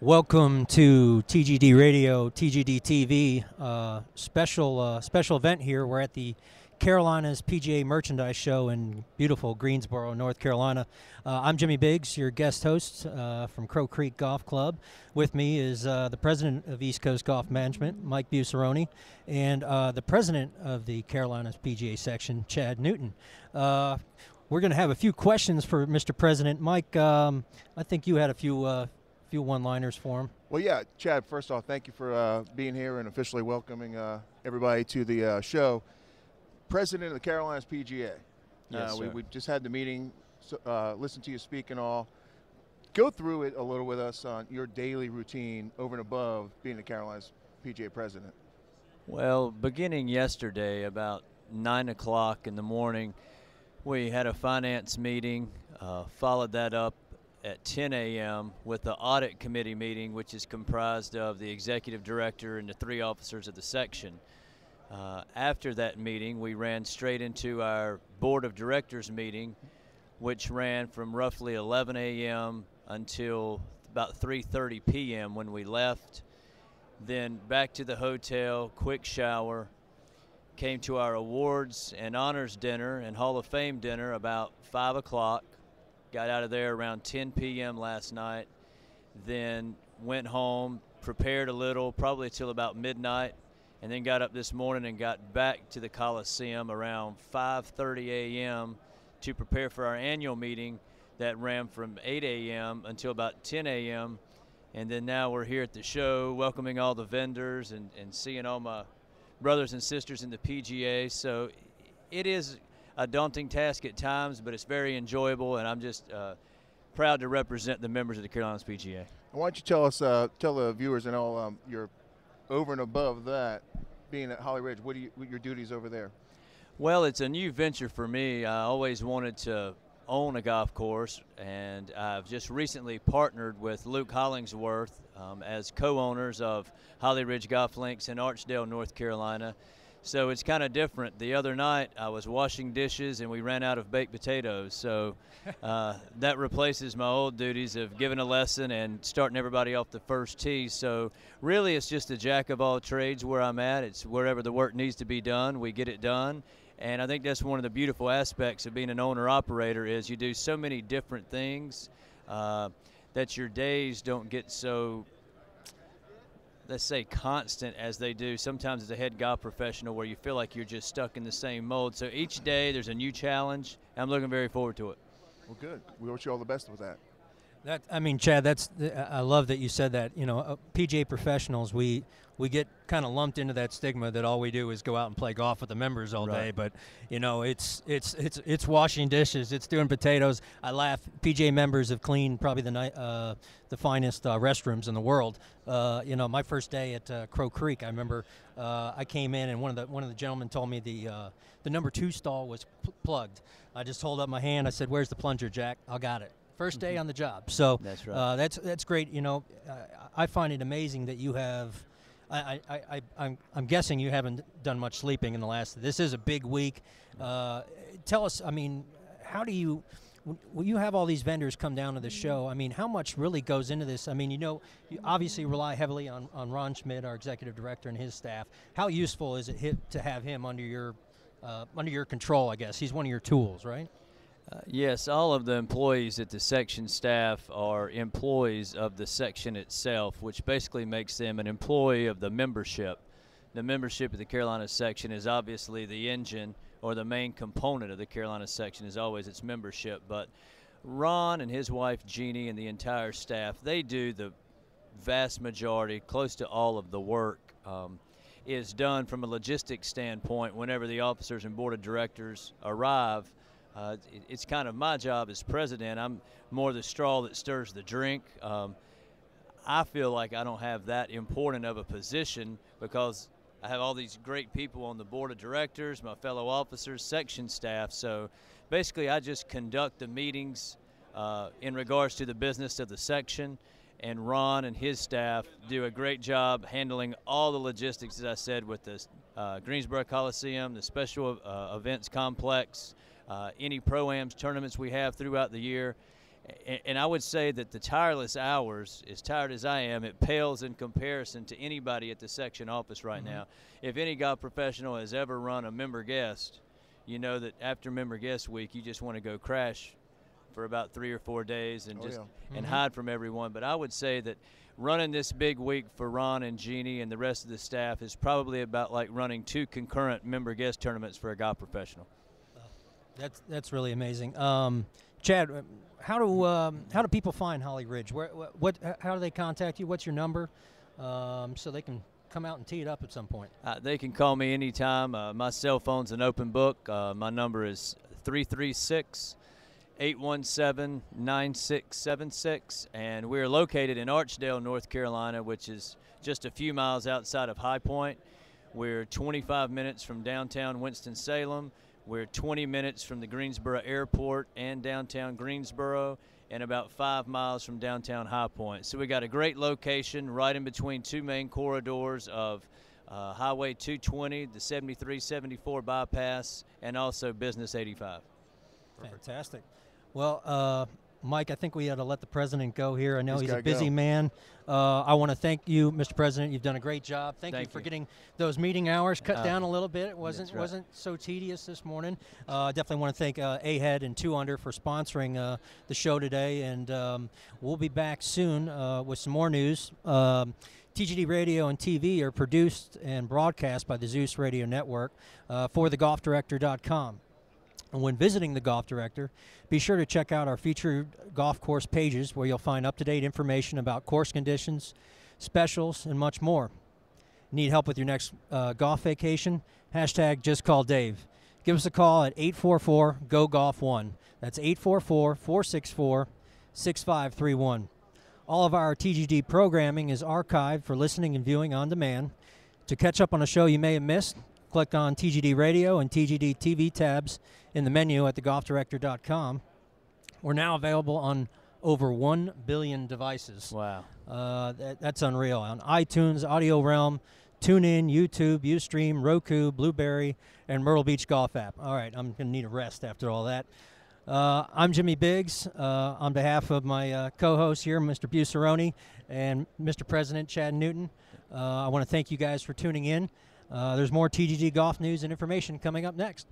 Welcome to TGD Radio, TGD TV, special event here. We're at the Carolinas PGA Merchandise Show in beautiful Greensboro, North Carolina. I'm Jimmy Biggs, your guest host from Crow Creek Golf Club. With me is the president of East Coast Golf Management, Mike Buceroni, and the president of the Carolinas PGA section, Chad Newton. We're going to have a few questions for Mr. President. Mike, I think you had a few one-liners for him. Well, yeah, Chad, first off, thank you for being here and officially welcoming everybody to the show. President of the Carolinas PGA. Yes, sir. We just had the meeting, listened to you speak and all. Go through it a little with us on your daily routine over and above being the Carolinas PGA president. Well, beginning yesterday about 9 o'clock in the morning, we had a finance meeting, followed that up at 10 a.m. with the audit committee meeting, which is comprised of the executive director and the 3 officers of the section. After that meeting, we ran straight into our board of directors meeting, which ran from roughly 11 a.m. until about 3:30 p.m. when we left. Then back to the hotel, quick shower, came to our awards and honors dinner and Hall of Fame dinner about 5 o'clock. Got out of there around 10 p.m. last night, then went home, prepared a little, probably till about midnight, and then got up this morning and got back to the Coliseum around 5:30 a.m. to prepare for our annual meeting that ran from 8 a.m. until about 10 a.m. And then now we're here at the show welcoming all the vendors and seeing all my brothers and sisters in the PGA. So it is a daunting task at times, but it's very enjoyable, and I'm just proud to represent the members of the Carolinas PGA. Why don't you tell us, tell the viewers and all, your over and above that, being at Holly Ridge, what your duties over there? Well, it's a new venture for me. I always wanted to own a golf course, and I've just recently partnered with Luke Hollingsworth as co-owners of Holly Ridge Golf Links in Archdale, North Carolina. So it's kind of different. The other night I was washing dishes and we ran out of baked potatoes. So that replaces my old duties of giving a lesson and starting everybody off the first tee. So really it's just a jack of all trades where I'm at. It's wherever the work needs to be done, we get it done. And I think that's one of the beautiful aspects of being an owner-operator is you do so many different things that your days don't get so, let's say, constant as they do sometimes as a head golf professional, where you feel like you're just stuck in the same mold. So each day there's a new challenge. I'm looking very forward to it. Well, good. We wish you all the best with that. Chad, I love that you said that. You know, PGA professionals, we get kind of lumped into that stigma that all we do is go out and play golf with the members all day. But you know, it's washing dishes, it's doing potatoes. I laugh. PGA members have cleaned probably the finest restrooms in the world. You know, my first day at Crow Creek, I remember I came in and one of the gentlemen told me the number 2 stall was plugged. I just hold up my hand. I said, "Where's the plunger, Jack? I got it." First day on the job. So that's right. That's great. You know, I find it amazing that you have. I'm guessing you haven't done much sleeping in the last. This is a big week. Tell us. I mean, how do you? When you have all these vendors come down to the show, I mean, how much really goes into this? I mean, you know, you obviously rely heavily on Ron Schmidt, our executive director, and his staff. How useful is it to have him under your control? I guess he's one of your tools, right? Yes, all of the employees at the section staff are employees of the section itself, which basically makes them an employee of the membership. The membership of the Carolina section is obviously the engine, or the main component of the Carolina section is always its membership. But Ron and his wife Jeannie and the entire staff, they do the vast majority, close to all of the work is done from a logistics standpoint whenever the officers and board of directors arrive. It's kind of my job as president. I'm more the straw that stirs the drink. I feel like I don't have that important of a position because I have all these great people on the board of directors, my fellow officers, section staff. So basically I just conduct the meetings in regards to the business of the section, and Ron and his staff do a great job handling all the logistics, as I said, with the Greensboro Coliseum, the special events complex, any pro-ams tournaments we have throughout the year. And I would say that the tireless hours, as tired as I am, it pales in comparison to anybody at the section office right now. If any golf professional has ever run a member guest, you know that after member guest week, you just want to go crash for about 3 or 4 days and and hide from everyone. But I would say that running this big week for Ron and Jeannie and the rest of the staff is probably about like running 2 concurrent member guest tournaments for a golf professional. That's really amazing. Chad, how do people find Holly Ridge? How do they contact you? What's your number, so they can come out and tee it up at some point? They can call me anytime. My cell phone's an open book. My number is 336-817-9676, and we're located in Archdale, North Carolina, which is just a few miles outside of High Point. We're 25 minutes from downtown Winston-Salem. We're 20 minutes from the Greensboro Airport and downtown Greensboro, and about 5 miles from downtown High Point. So we got a great location right in between 2 main corridors of Highway 220, the 73-74 bypass, and also Business 85. Fantastic. Well, Mike, I think we ought to let the president go here. I know he's a busy go. Man. I want to thank you, Mr. President. You've done a great job. Thank you for getting those meeting hours cut down a little bit. It wasn't so tedious this morning. Definitely want to thank A-Head and 2 Under for sponsoring the show today, and we'll be back soon with some more news. TGD Radio and TV are produced and broadcast by the Zeus Radio Network for thegolfdirector.com. And when visiting the Golf Director, be sure to check out our featured golf course pages where you'll find up-to-date information about course conditions, specials, and much more. Need help with your next golf vacation? Hashtag just call Dave. Give us a call at 844-GO-GOLF1. That's 844-464-6531. All of our TGD programming is archived for listening and viewing on demand. To catch up on a show you may have missed, click on TGD Radio and TGD TV tabs in the menu at thegolfdirector.com. We're now available on over 1 billion devices. Wow. That's unreal. On iTunes, Audio Realm, TuneIn, YouTube, Ustream, Roku, Blueberry, and Myrtle Beach Golf app. All right, I'm going to need a rest after all that. I'm Jimmy Biggs. On behalf of my co-host here, Mr. Busaroni, and Mr. President Chad Newton, I want to thank you guys for tuning in. There's more TGD golf news and information coming up next.